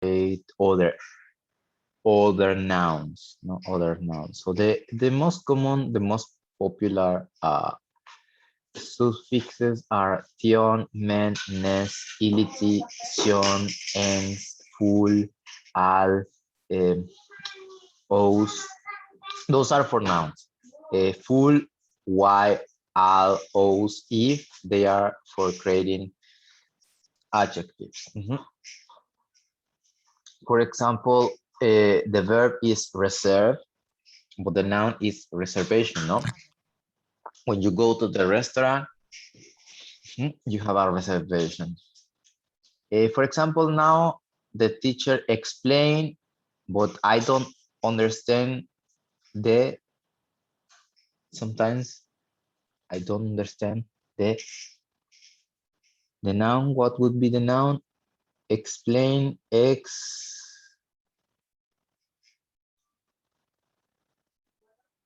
with other nouns, no other nouns. So the most common, the most popular suffixes are tion, men, nes, ility, sion, ens, full, al, os. Those are for nouns. Full, y, al, os, if they are for creating adjectives. For example, the verb is reserve, but the noun is reservation, no? When you go to the restaurant, you have a reservation. For example, now the teacher explained, but I don't understand sometimes I don't understand the noun. What would be the noun? Explain,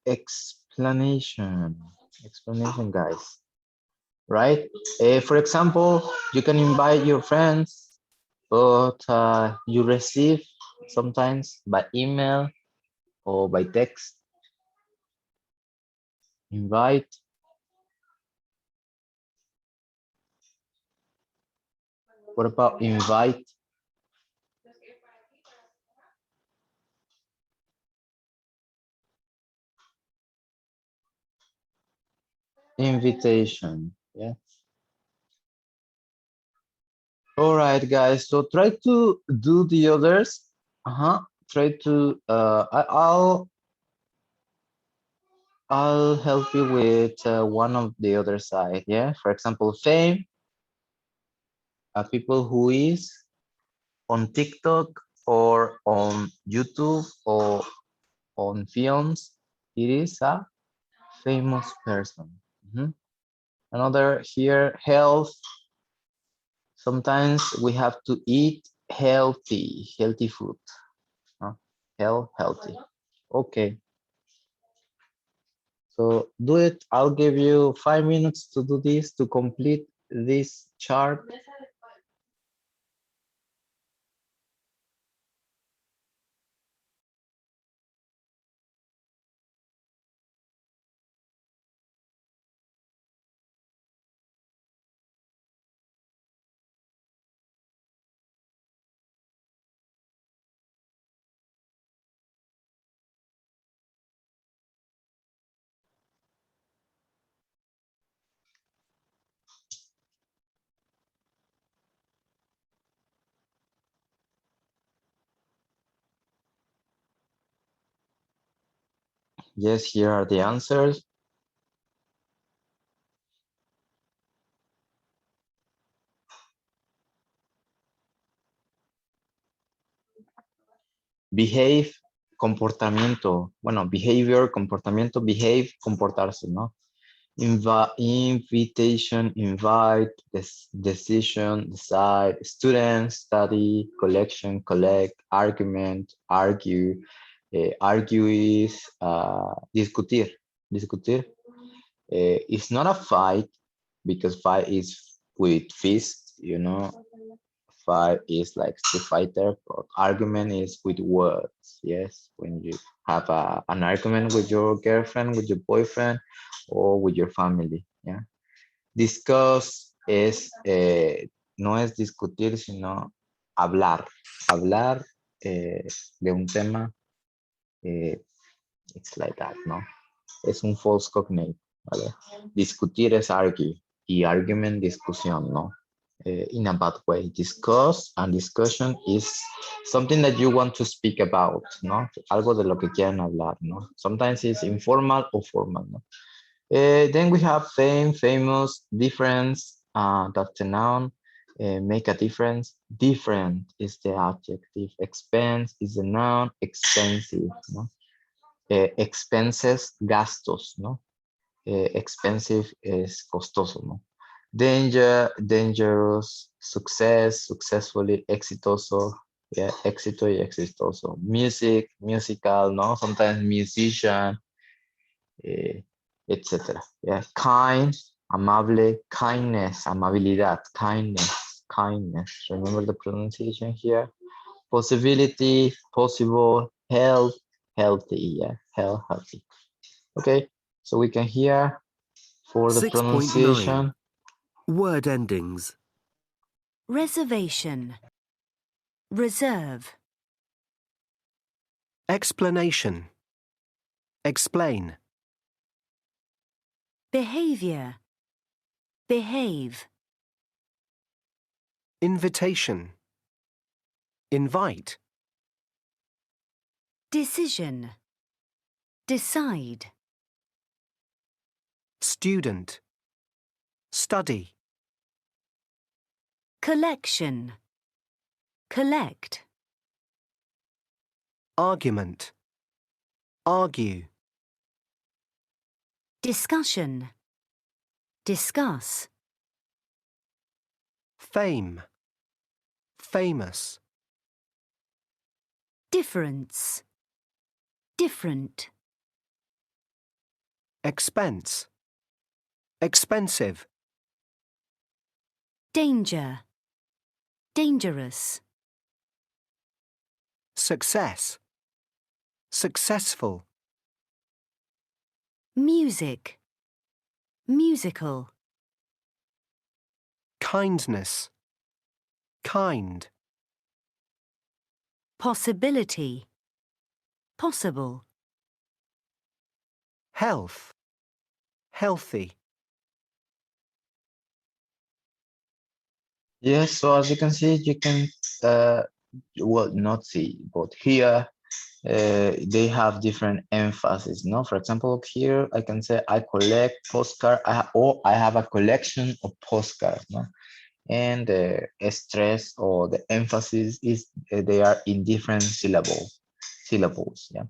explanation, guys, right? For example, you can invite your friends, but you receive sometimes by email or by text. Invite. What about invite? Invitation. Yeah. All right, guys. So try to do the others. Try to. I'll help you with one of the other side. Yeah. For example, fame. People who is on TikTok or on YouTube or on films. It is a famous person. Another here, health. Sometimes we have to eat healthy food. Healthy. Okay. So do it. I'll give you 5 minutes to do this, to complete this chart. Yes, here are the answers. Behave, comportamiento. Bueno, behavior, comportamiento, behave, comportarse, ¿no? Invitation, invite, decision, decide, student, study, collection, collect, argument, argue. Argue is discutir. It's not a fight, because fight is with fist, Fight is like Street Fighter, but argument is with words. Yes, when you have an argument with your girlfriend, with your boyfriend, or with your family. Yeah. Discuss es no es discutir, sino hablar. Hablar de un tema. It's like that, ¿no? Es un false cognate, ¿vale? Discutir es argue y argument discusión, ¿no? In a bad way. Discuss and discussion is something that you want to speak about, ¿no? Algo de lo que quieren hablar, ¿no? Sometimes it's informal or formal, ¿no? Then we have fame, famous, difference, that's the noun. Make a difference. Different is the adjective. Expense is the noun. Expensive, ¿no? Expenses, gastos, ¿no? Expensive es costoso, ¿no? Danger, dangerous, success, successfully, exitoso, yeah, éxito y exitoso. Music, musical, ¿no? Sometimes musician, etc. Yeah, kind, amable, kindness, amabilidad, kindness. Remember the pronunciation here? possibility, possible, health, healthy, yeah, healthy. Okay, so we can hear for the 6.9. pronunciation. Word endings. Reservation. Reserve. Explanation. Explain. Behavior. Behave. Invitation. Invite. Decision. Decide. Student. Study. Collection. Collect. Argument. Argue. Discussion. Discuss. Fame. Famous. Difference. Different. Expense. Expensive. Danger. Dangerous. Success. Successful. Music. Musical. Kindness. Kind. Possibility. Possible. Health. Healthy. Yes, so as you can see, you can, well, not see, but here they have different emphasis, no? For example, here I can say I collect postcard, or I have a collection of postcards, no? And the stress or the emphasis is they are in different syllables, yeah.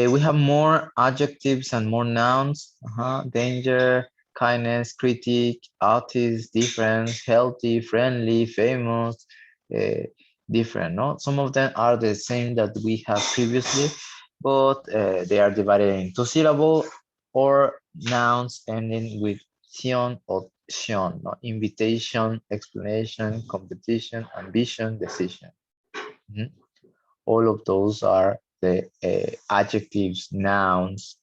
We have more adjectives and more nouns. Danger, kindness, critic, artist, difference, healthy, friendly, famous, different. No, some of them are the same that we have previously, but they are divided into syllable or nouns ending with tion or tion. No? Invitation, explanation, competition, ambition, decision. Mhm. All of those are the adjectives, nouns,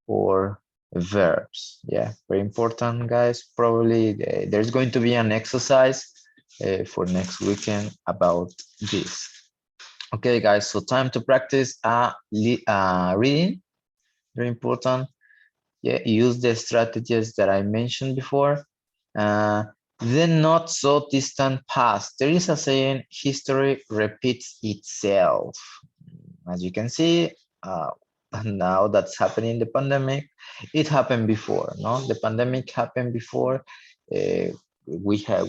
or verbs. Yeah, very important, guys. Probably there's going to be an exercise for next weekend about this. Okay, guys, so time to practice reading. Very important. Yeah, use the strategies that I mentioned before. The not so distant past. There is a saying, history repeats itself. As you can see, now that's happening the pandemic. It happened before, no? The pandemic happened before. We have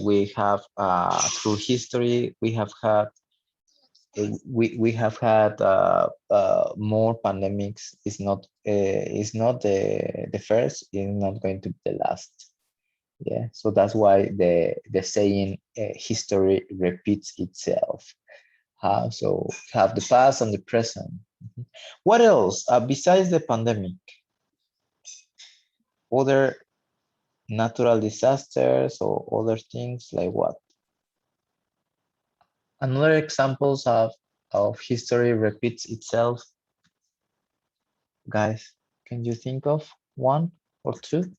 through history we have had more pandemics. It's not the first. It's not going to be the last. Yeah, so that's why the saying history repeats itself. So have the past and the present. What else besides the pandemic? Other natural disasters or other things like what? Another examples of history repeats itself. Guys, can you think of one or two?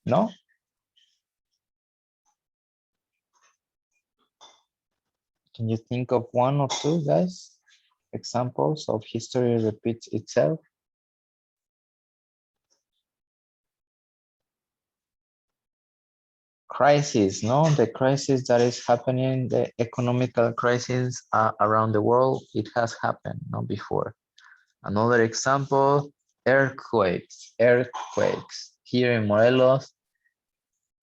No? Can you think of one or two, guys? Examples of history repeats itself? Crisis, no? The crisis that is happening, the economical crisis around the world, it has happened, no, before. Another example, earthquakes. Earthquakes. Here in Morelos,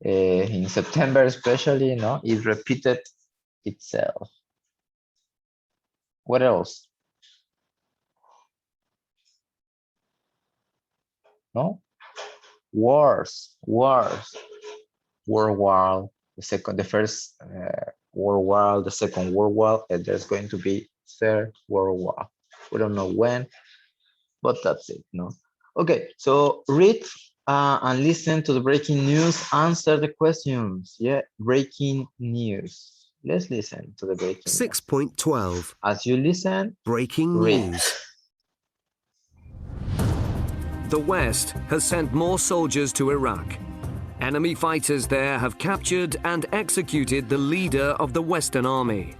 in September especially, no, it repeated itself. What else? No? Wars. World War, the first World War, the Second World War, and there's going to be Third World War. We don't know when, but that's it, no? Okay, so read And listen to the breaking news, answer the questions. Yeah, breaking news. Let's listen to the breaking news. 6.12 As you listen, Breaking read. news. The West has sent more soldiers to Iraq. Enemy fighters there have captured and executed the leader of the Western Army.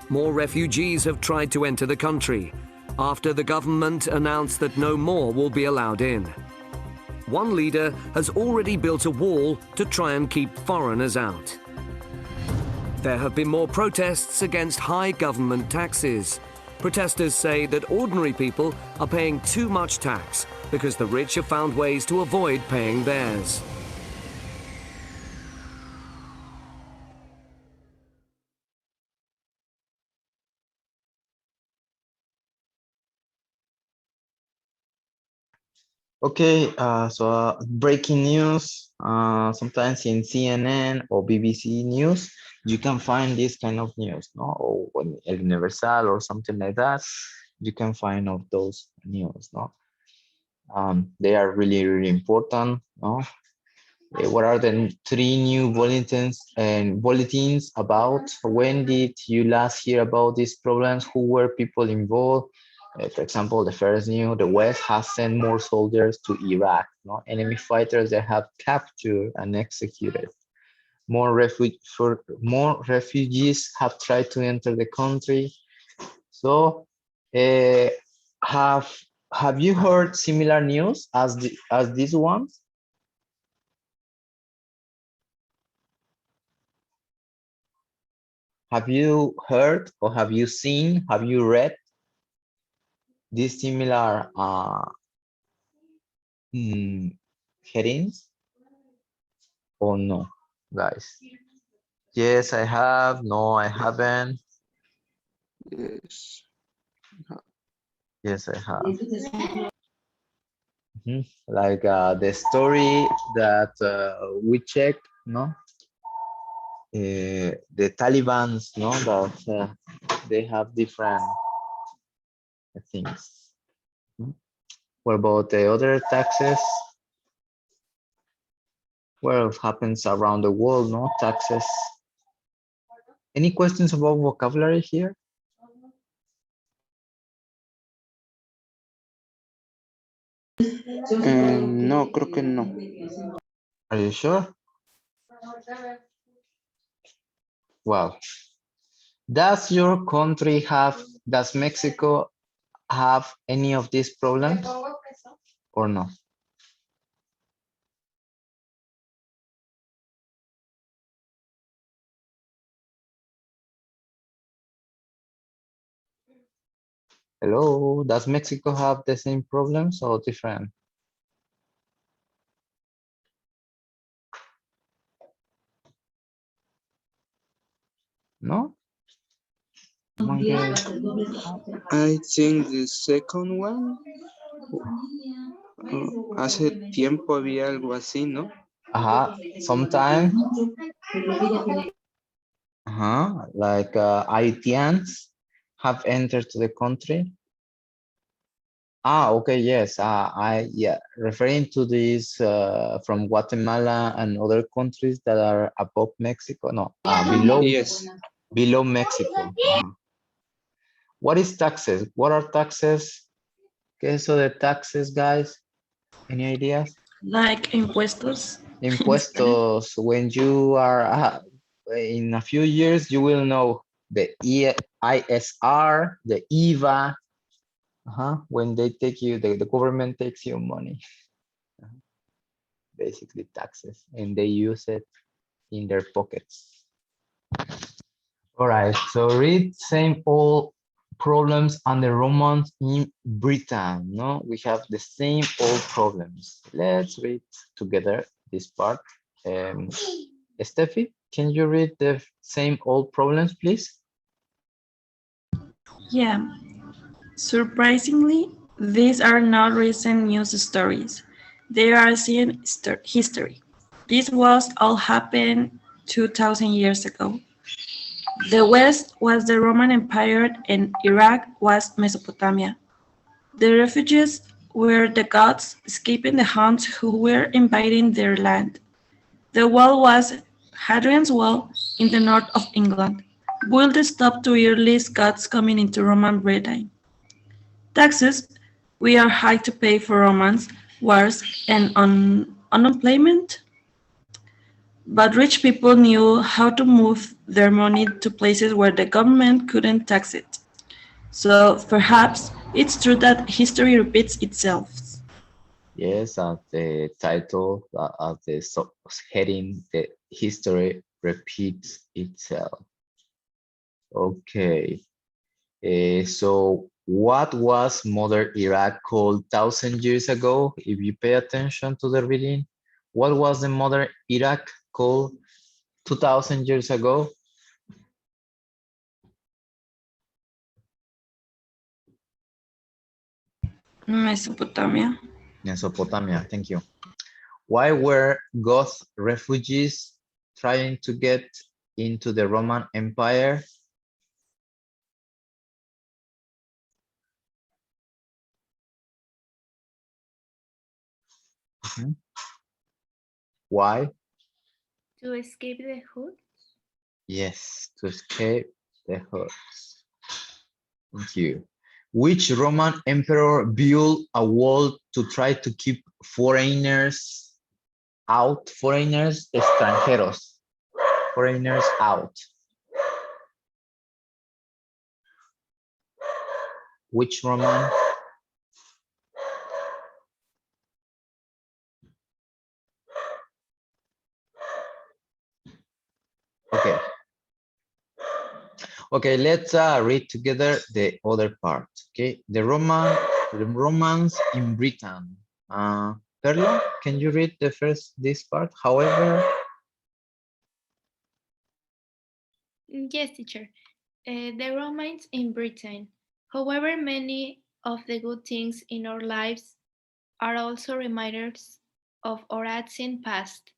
More refugees have tried to enter the country after the government announced that no more will be allowed in. One leader has already built a wall to try and keep foreigners out. There have been more protests against high government taxes. Protesters say that ordinary people are paying too much tax because the rich have found ways to avoid paying theirs. Okay, so breaking news, sometimes in CNN or BBC News, you can find this kind of news, no? Or on El Universal or something like that, you can find of those news, no? They are really, really important, no? What are the three new bulletins about? When did you last hear about these problems? Who were people involved? For example, the first news, the West has sent more soldiers to Iraq. No? Enemy fighters that have captured and executed. More refugees have tried to enter the country. So, have you heard similar news as these ones? Have you heard or have you seen, have you read these similar headings or no, guys? Yes, I have. No, I haven't. Yes. Yes, I have. Like the story that we checked, no? The Taliban's, no? That they have different things. What about the other taxes? What happens around the world, no? Taxes. Any questions about vocabulary here? No, creo que no. Are you sure? Well, does your country have, does Mexico have any of these problems or no? Hello, does Mexico have the same problems or different? No? I think the second one. Hace tiempo había algo así, ¿no? Sometime. Like Haitians have entered to the country. Okay, yes. Referring to this from Guatemala and other countries that are above Mexico. No, below. Yes. Below Mexico. What is taxes? What are taxes? ¿Qué es eso de taxes, guys? Any ideas? Like impuestos. Impuestos. When you are in a few years, you will know the ISR, the IVA. When they take you, the government takes your money. Basically taxes, and they use it in their pockets. All right, so read same old problems and the Romans in Britain. No, we have the same old problems. Let's read together this part. Steffi, can you read the same old problems, please? Yeah. Surprisingly, these are not recent news stories. They are ancient history. This was all happened 2,000 years ago. The West was the Roman Empire and Iraq was Mesopotamia. The refugees were the gods escaping the Huns who were invading their land. The wall was Hadrian's Wall in the north of England, built to stop two early Scots coming into Roman Britain. Taxes were high to pay for Romans, wars, and unemployment, but rich people knew how to move their money to places where the government couldn't tax it. So perhaps it's true that history repeats itself. Yes, at the title, at the heading, the history repeats itself. Okay. So what was modern Iraq called 1,000 years ago? If you pay attention to the reading, what was the modern Iraq called 2,000 years ago? Mesopotamia. Mesopotamia, thank you. Why were Goth refugees trying to get into the Roman Empire? Why? To escape the hood? Yes, to escape the Huns. Thank you. Which Roman emperor built a wall to try to keep foreigners out? Foreigners, extranjeros. Foreigners out. Which Roman? Okay. Okay, let's read together the other part. Okay, the Romans in Britain. Perla, can you read this part? However, Yes, teacher. The Romans in Britain. However, many of the good things in our lives are also reminders of our ancient past.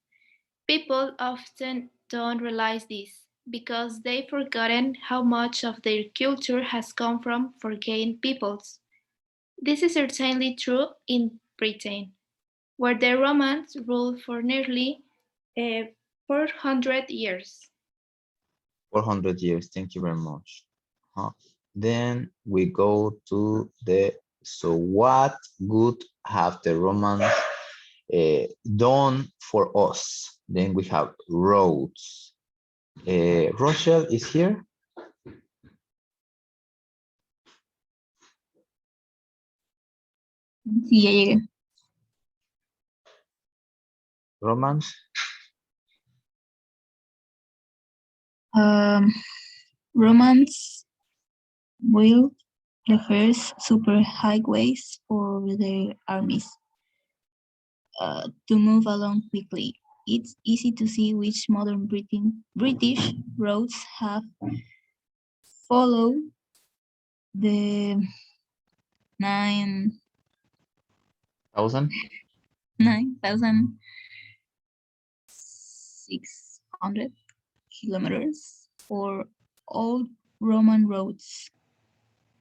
People often don't realize this because they've forgotten how much of their culture has come from forgotten peoples. This is certainly true in Britain, where the Romans ruled for nearly 400 years. 400 years. Thank you very much. Then we go to so what good have the Romans done for us? Then we have roads. Rochelle is here. Sí, ya llegué. Romans. Romans built the first superhighways for their armies to move along quickly. It's easy to see which modern British roads have followed the 9,600 kilometers for old Roman roads.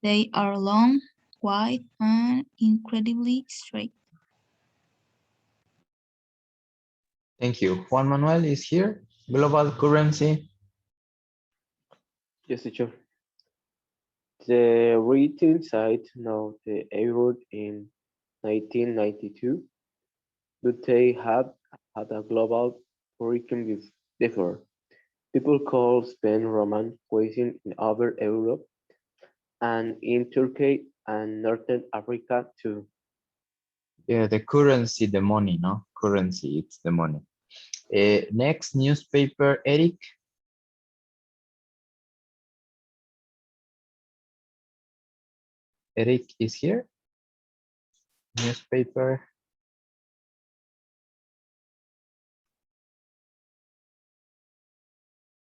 They are long, wide, and incredibly straight. Thank you. Juan Manuel is here. Global currency. Yes, teacher. The written site now the euro in 1992, but they had a global origin before. People call Spain Roman cuisine in over Europe and in Turkey and Northern Africa too. Yeah, the currency, the money, no? Currency, it's the money. Next newspaper, Eric. Eric is here. Newspaper.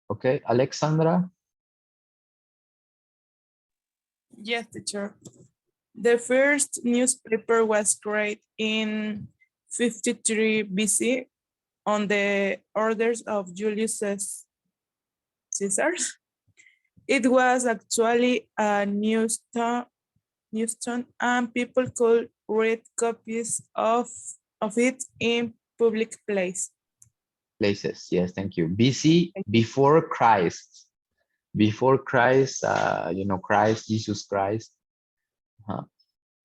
Okay, Alexandra. Yes, teacher. The first newspaper was created in 53 BC on the orders of Julius Caesar. It was actually a newsstand and people could read copies of it in public place. Places, yes, thank you. BC, before Christ. Before Christ, you know, Christ, Jesus Christ,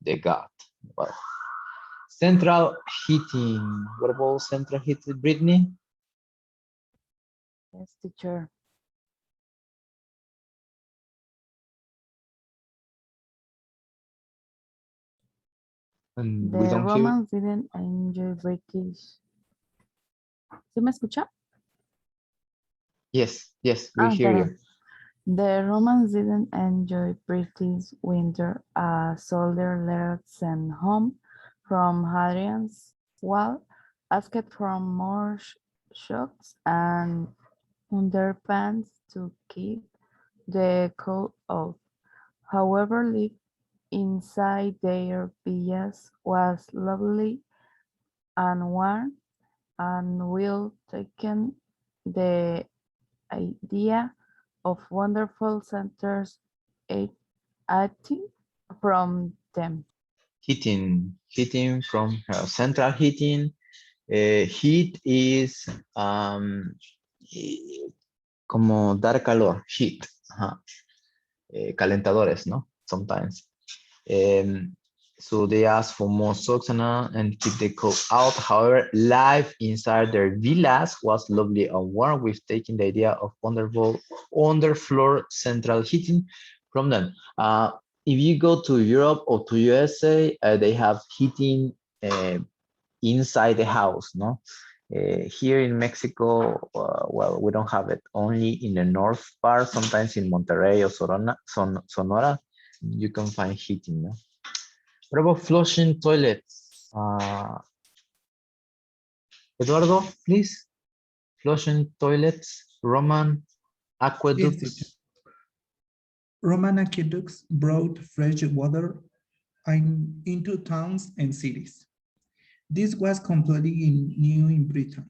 the God. Well, central heating. What about central heating, Brittany? Yes, teacher. We The don't hear. Romans didn't enjoy British. ¿Sí me escucha? Yes, yes, we hear you. Perdón. The Romans didn't enjoy British winter. A soldier left sent home from Hadrian's Wall, asked for more shocks and underpants to keep the cold off. However, life inside their villas was lovely and warm, and will taken the idea of wonderful centers acting from them. Heating from central heating. Heat is como dar calor, heat. Calentadores, ¿no? Sometimes. So they ask for more Soxana and keep the cold out. However, life inside their villas was lovely and warm, with taking the idea of wonderful underfloor central heating from them. If you go to Europe or to USA, they have heating inside the house, no? Here in Mexico, well, we don't have it, only in the north part, sometimes in Monterrey or Sonora, you can find heating, no? What about flushing toilets? Eduardo, please. Flushing toilets, Roman aqueducts. Yes, teacher. Roman aqueducts brought fresh water into towns and cities. This was completely new in Britain.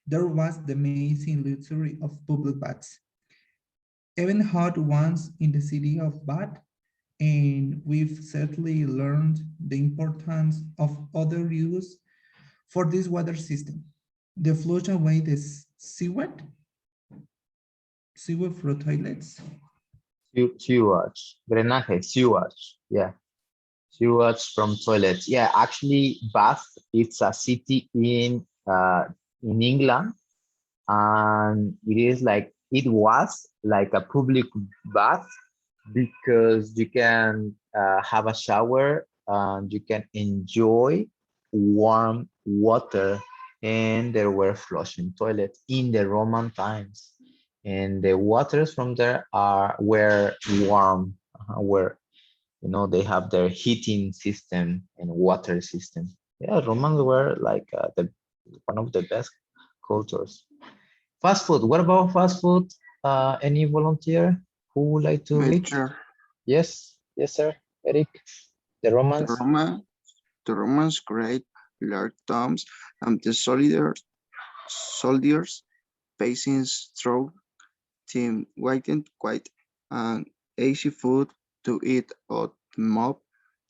There was the amazing luxury of public baths, even hot ones in the city of Bath, and we've certainly learned the importance of other use for this water system. They flush away the sewage for toilets. Sewage, drenaje, sewage, yeah. Sewage from toilets. Yeah, actually, Bath, it's a city in England, and it was like a public bath, because you can have a shower and you can enjoy warm water, and there were flushing toilets in the Roman times, and the waters from there were warm, where they have their heating system and water system. Yeah, Romans were like one of the best cultures. Fast food. What about fast food? Any volunteer who would like to read? Teacher, Yes, yes, sir. Eric, the Romans. the Romans create large tombs, and the soldiers facing strong team waiting quite an easy food to eat at the mob.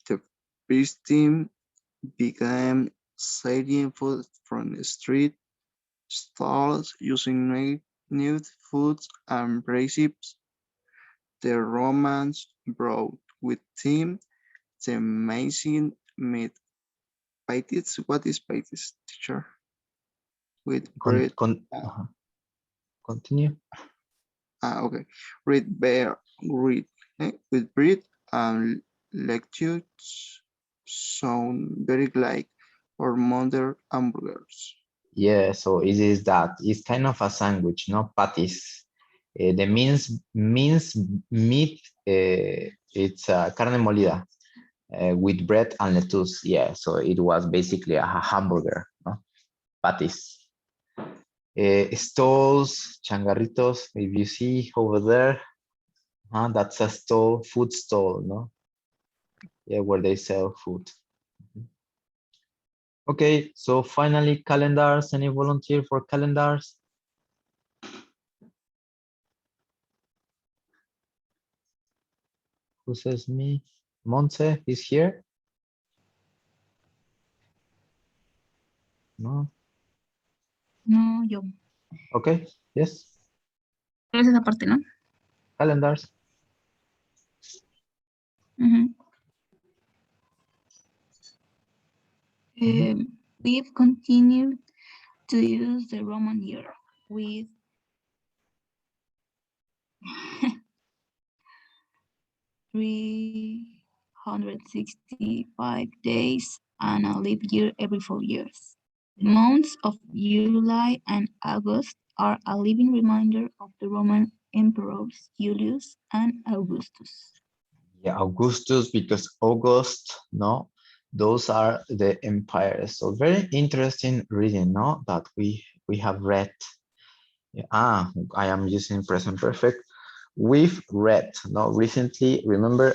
The first team began selling food from the street stalls using new foods and recipes. The Romans brought with them the amazing meat. Pities, what is pities, teacher? With bread. Continue. Okay. With bread and lettuce sound very like or modern hamburgers. Yeah, so it is that. It's kind of a sandwich, no? Patties. The minced meat, it's carne molida with bread and lettuce. Yeah, so it was basically a hamburger, no? Patties. Stalls, changarritos, if you see over there, that's a stall, food stall, no? Yeah, where they sell food. Okay, so finally, calendars. Any volunteer for calendars? Who says me? Montse is here. No. No, yo. Okay. Yes. Es esa parte, ¿no? Calendars. Ujú. We've continued to use the Roman year with 365 days and a leap year every 4 years. The months of July and August are a living reminder of the Roman emperors Julius and Augustus. Yeah, Augustus, because August, no, those are the empires. So very interesting reading, no, that we have read. I am using present perfect. We've read, no, recently. Remember,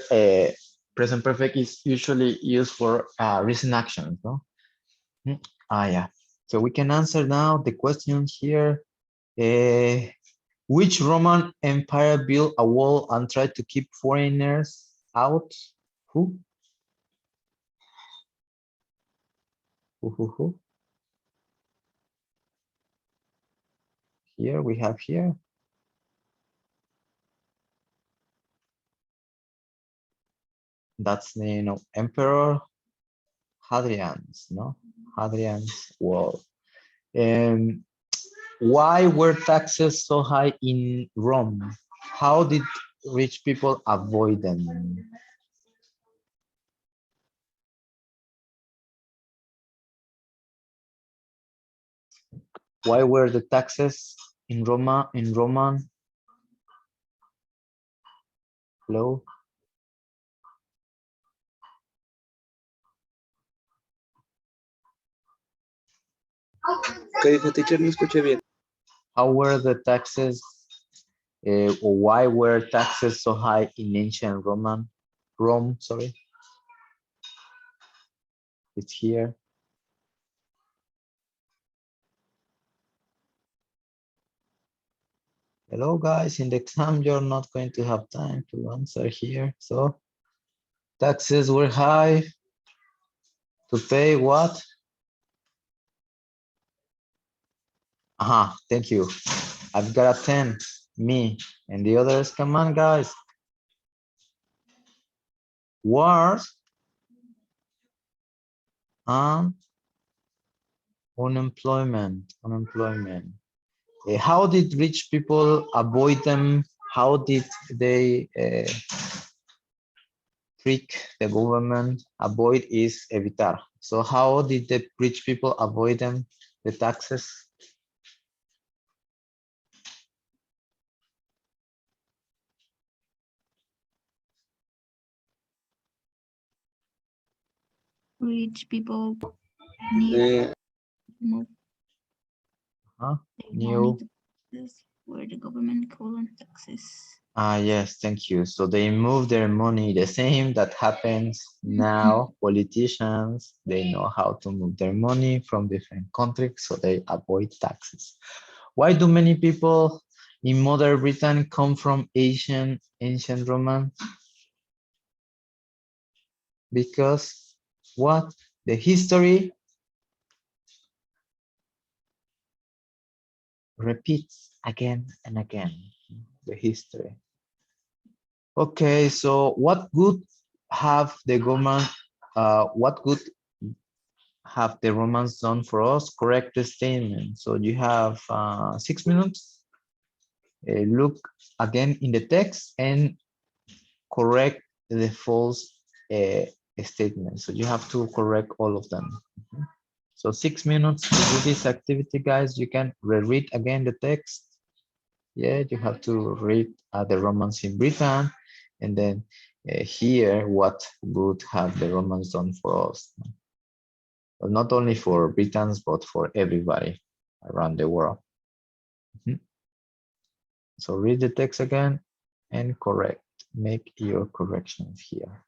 present perfect is usually used for recent actions, no. Yeah. So we can answer now the question here. Which Roman empire built a wall and tried to keep foreigners out? Who? Who? Here we have here. That's the name of Emperor Hadrian's, no? Hadrian's wall. Why were taxes so high in Rome? How did rich people avoid them? Why were the taxes in Roman low? ¿Qué dijo, teacher? No escuché bien. How were the taxes, or why were taxes so high in ancient Rome, sorry. It's here. Hello guys, in the exam, you're not going to have time to answer here. So taxes were high to pay what? Thank you. I've got a 10, me, and the others, come on guys. Wars and unemployment. How did rich people avoid them? How did they trick the government? Avoid is evitar. So how did the rich people avoid them, the taxes? Rich people need more New. where the government collects taxes. Yes, thank you. So they move their money, the same that happens now. Politicians, they know how to move their money from different countries, so they avoid taxes. Why do many people in modern Britain come from ancient Roman? Because what? The history repeats again and again, the history. Okay, so what good have the government, what good have the Romans done for us? Correct the statement. So you have 6 minutes. Look again in the text and correct the false statement. So you have to correct all of them. So 6 minutes to do this activity, guys. You can reread again the text. Yeah, you have to read the Romans in Britain, and then here, what good have the Romans done for us? Well, not only for Britons, but for everybody around the world. So read the text again and correct. Make your corrections here.